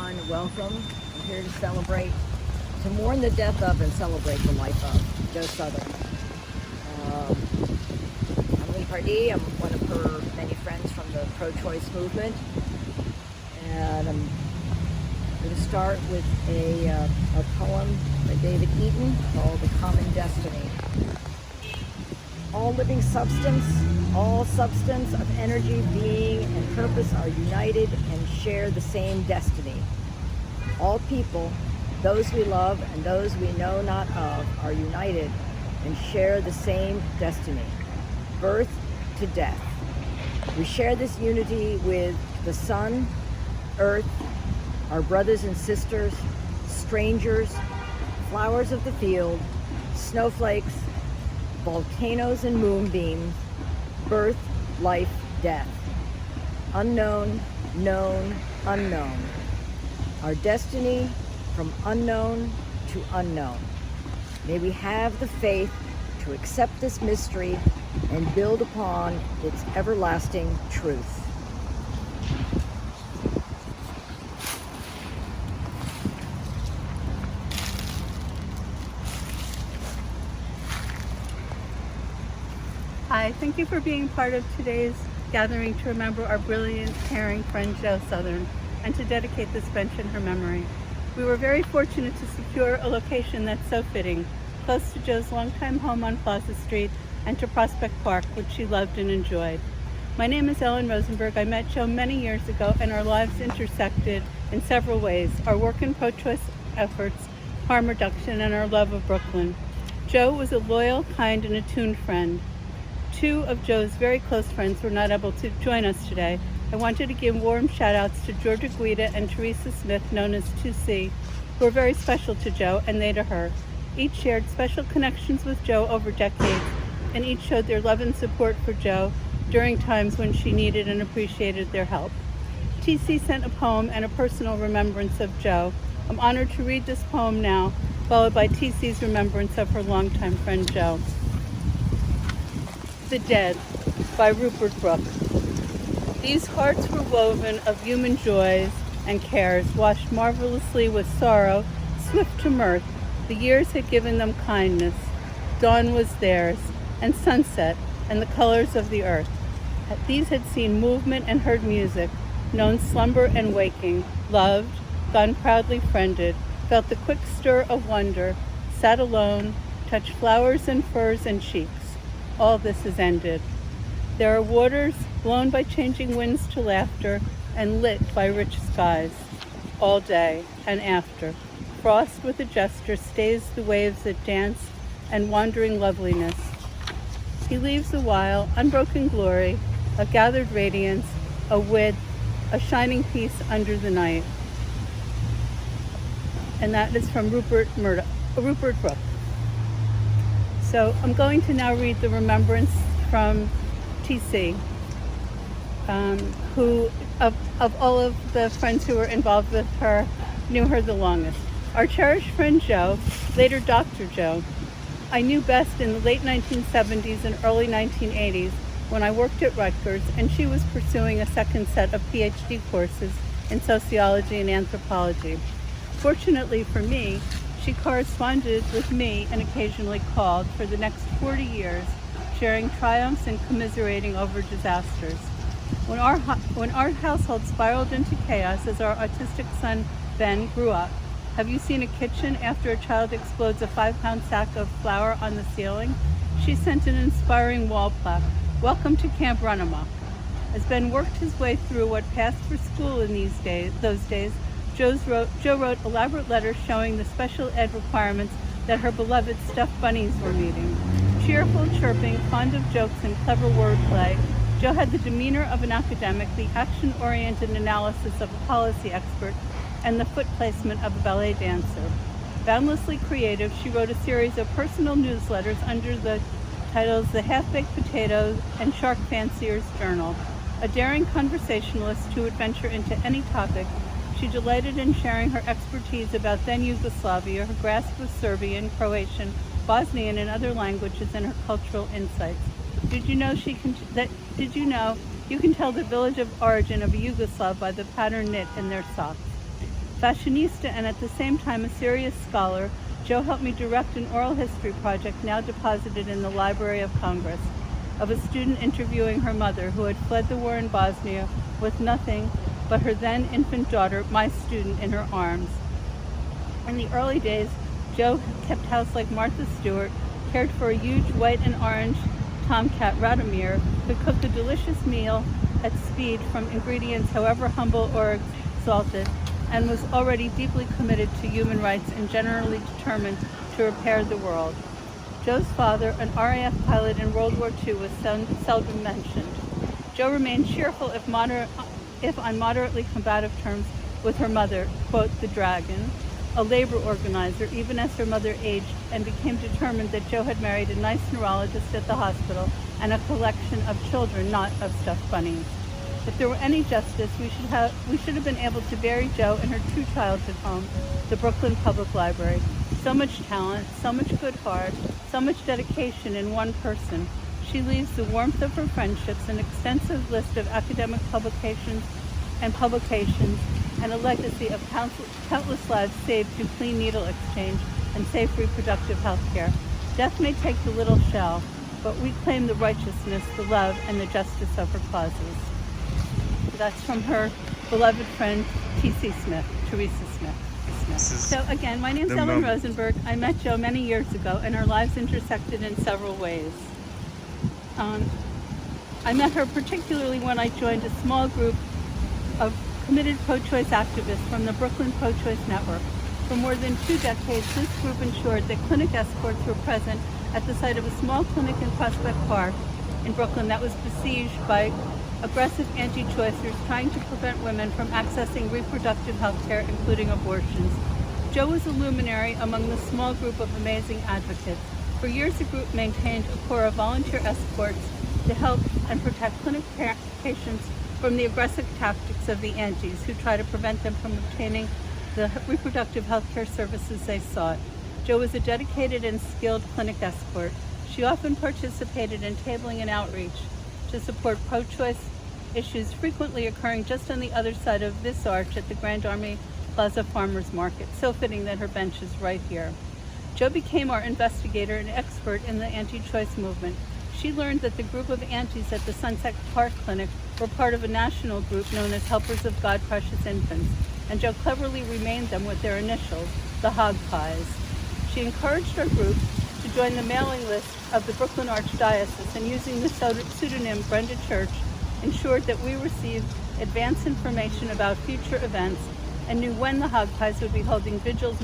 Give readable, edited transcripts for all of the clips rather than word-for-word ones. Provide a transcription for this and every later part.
everyone. Welcome. I'm here to celebrate, to mourn the death of and celebrate the life of Joe Sotheran. I'm Lee Pardee. I'm one of her many friends from the pro-choice movement. And I'm going to start with a poem by David Eaton called The Common Destiny. All living substance, all substance of energy, being, and purpose are united and share the same destiny. All people, those we love and those we know not of, are united and share the same destiny, birth to death. We share this unity with the sun, earth, our brothers and sisters, strangers, flowers of the field, snowflakes, volcanoes and moonbeams, birth, life, death. Unknown, known, unknown. Our destiny from unknown to unknown. May we have the faith to accept this mystery and build upon its everlasting truth. Hi, thank you for being part of today's gathering to remember our brilliant, caring friend Joe Sotheran and to dedicate this bench in her memory. We were very fortunate to secure a location that's so fitting, close to Joe's longtime home on Plaza Street and to Prospect Park, which she loved and enjoyed. My name is Ellen Rosenberg. I met Joe many years ago and our lives intersected in several ways: our work in pro-choice efforts, harm reduction, and our love of Brooklyn. Joe was a loyal, kind, and attuned friend. Two of Joe's very close friends were not able to join us today. I wanted to give warm shout-outs to Georgia Guida and Teresa Smith, known as 2C, who are very special to Joe and they to her. Each shared special connections with Joe over decades, and each showed their love and support for Joe during times when she needed and appreciated their help. TC sent a poem and a personal remembrance of Joe. I'm honored to read this poem now, followed by TC's remembrance of her longtime friend Joe. The Dead by Rupert Brooke. These hearts were woven of human joys and cares, washed marvelously with sorrow, swift to mirth. The years had given them kindness. Dawn was theirs, and sunset, and the colors of the earth. These had seen movement and heard music, known slumber and waking, loved, gone proudly friended, felt the quick stir of wonder, sat alone, touched flowers and furs and cheeks. All this is ended. There are waters blown by changing winds to laughter and lit by rich skies. All day and after, frost with a gesture stays the waves that dance and wandering loveliness. He leaves a while, unbroken glory, a gathered radiance, a width, a shining peace under the night. And that is from Rupert Brooke. So I'm going to now read the remembrance from TC, who of all of the friends who were involved with her, knew her the longest. Our cherished friend Joe, later Dr. Joe, I knew best in the late 1970s and early 1980s when I worked at Rutgers and she was pursuing a second set of PhD courses in sociology and anthropology. Fortunately for me, she corresponded with me and occasionally called for the next 40 years, sharing triumphs and commiserating over disasters. When our household spiraled into chaos as our autistic son Ben grew up, have you seen a kitchen after a child explodes a 5-pound sack of flour on the ceiling? She sent an inspiring wall plaque, "Welcome to Camp Run-Amok." As Ben worked his way through what passed for school in those days, Joe wrote elaborate letters showing the special ed requirements that her beloved stuffed bunnies were meeting. Cheerful, chirping, fond of jokes and clever wordplay, Joe had the demeanor of an academic, the action-oriented analysis of a policy expert, and the foot placement of a ballet dancer. Boundlessly creative, she wrote a series of personal newsletters under the titles The Half-Baked Potatoes and Shark Fancier's Journal. A daring conversationalist who would venture into any topic, she delighted in sharing her expertise about then Yugoslavia, her grasp of Serbian, Croatian, Bosnian, and other languages, and her cultural insights. Did you know you can tell the village of origin of a Yugoslav by the pattern knit in their socks? Fashionista and at the same time a serious scholar, Jo helped me direct an oral history project now deposited in the Library of Congress of a student interviewing her mother who had fled the war in Bosnia with nothing but her then infant daughter, my student, in her arms. In the early days, Jo kept house like Martha Stewart, cared for a huge white and orange tomcat Radomir, could cook a delicious meal at speed from ingredients however humble or exalted, and was already deeply committed to human rights and generally determined to repair the world. Jo's father, an RAF pilot in World War II, was seldom mentioned. Jo remained cheerful if on moderately combative terms with her mother, quote, the Dragon, a labor organizer, even as her mother aged and became determined that Jo had married a nice neurologist at the hospital and a collection of children, not of stuffed bunnies. If there were any justice, we should have been able to bury Jo in her true childhood home, the Brooklyn Public Library. So much talent, so much good heart, so much dedication in one person. She leaves the warmth of her friendships, an extensive list of academic publications, and a legacy of countless lives saved through clean needle exchange and safe reproductive health care. Death may take the little shell, but we claim the righteousness, the love, and the justice of her causes. That's from her beloved friend, Teresa Smith. So again, my name's Ellen Rosenberg. I met Jo many years ago, and our lives intersected in several ways. I met her particularly when I joined a small group of committed pro-choice activists from the Brooklyn Pro-Choice Network. For more than 2 decades, this group ensured that clinic escorts were present at the site of a small clinic in Prospect Park in Brooklyn that was besieged by aggressive anti-choicers trying to prevent women from accessing reproductive health care, including abortions. Jo was a luminary among the small group of amazing advocates. For years, the group maintained a corps of volunteer escorts to help and protect clinic patients from the aggressive tactics of the antis who try to prevent them from obtaining the reproductive health care services they sought. Jo was a dedicated and skilled clinic escort. She often participated in tabling and outreach to support pro-choice issues frequently occurring just on the other side of this arch at the Grand Army Plaza Farmers Market. So fitting that her bench is right here. Jo became our investigator and expert in the anti-choice movement. She learned that the group of antis at the Sunset Park Clinic were part of a national group known as Helpers of God Precious Infants, and Jo cleverly renamed them with their initials, the Hog Pies. She encouraged our group to join the mailing list of the Brooklyn Archdiocese, and using the pseudonym Brenda Church, ensured that we received advance information about future events and knew when the Hog Pies would be holding vigils,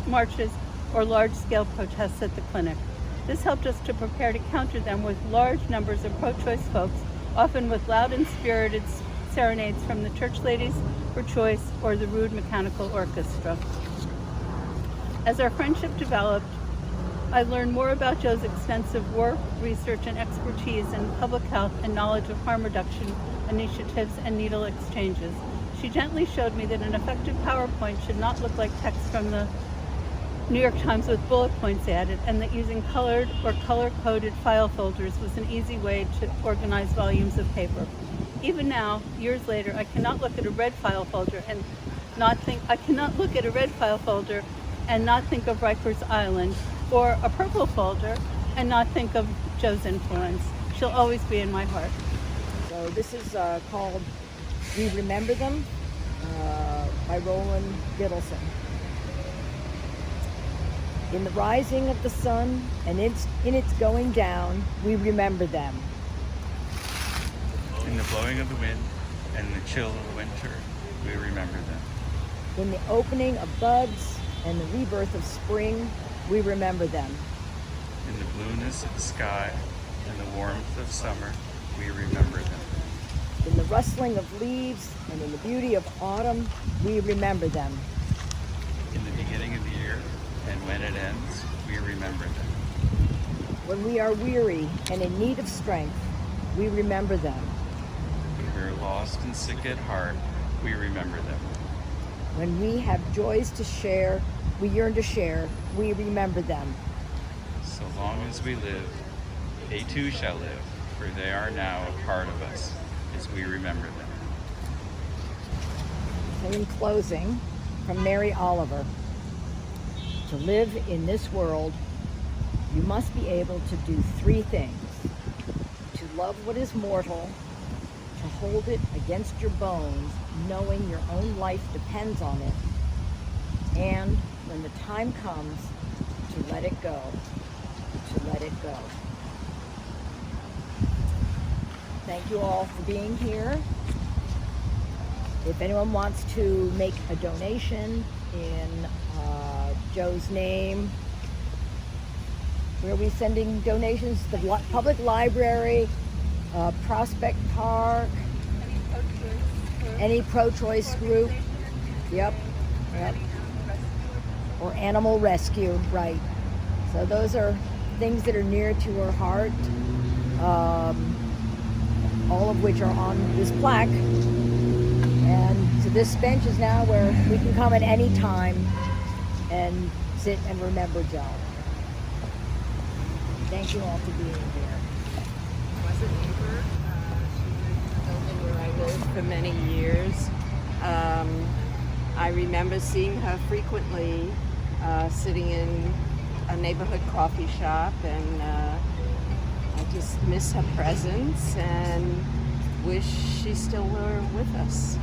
marches, or large-scale protests at the clinic. This helped us to prepare to counter them with large numbers of pro-choice folks, often with loud and spirited serenades from the Church Ladies for Choice or the Rude Mechanical Orchestra. As our friendship developed, I learned more about Jo's extensive work, research, and expertise in public health and knowledge of harm reduction initiatives and needle exchanges. She gently showed me that an effective PowerPoint should not look like text from the New York Times with bullet points added, and that using colored or color-coded file folders was an easy way to organize volumes of paper. Even now, years later, I cannot look at a red file folder and not think of Rikers Island, or a purple folder and not think of Jo's influence. She'll always be in my heart. So this is called We Remember Them by Roland Gittleson. In the rising of the sun and in its going down, we remember them. In the blowing of the wind and the chill of the winter, we remember them. In the opening of buds and the rebirth of spring, we remember them. In the blueness of the sky and the warmth of summer, we remember them. In the rustling of leaves and in the beauty of autumn, we remember them. In the beginning of the year and when it ends, we remember them. When we are weary and in need of strength, we remember them. When we are lost and sick at heart, we remember them. When we have joys to share, we yearn to share, we remember them. So long as we live, they too shall live, for they are now a part of us, as we remember them. So in closing, From Mary Oliver. To live in this world, you must be able to do three things. To love what is mortal, to hold it against your bones, knowing your own life depends on it, and when the time comes, to let it go. To let it go. Thank you all for being here. If anyone wants to make a donation in Joe's name, where are we sending donations? The public library, Prospect Park, any pro-choice group. Yep. Or animal rescue, right. So those are things that are near to her heart, all of which are on this plaque. And so this bench is now where we can come at any time and sit and remember Joe. Thank you all for being here. Was a neighbor. She lived in the building where I lived for many years. I remember seeing her frequently sitting in a neighborhood coffee shop, and I just miss her presence and wish she still were with us.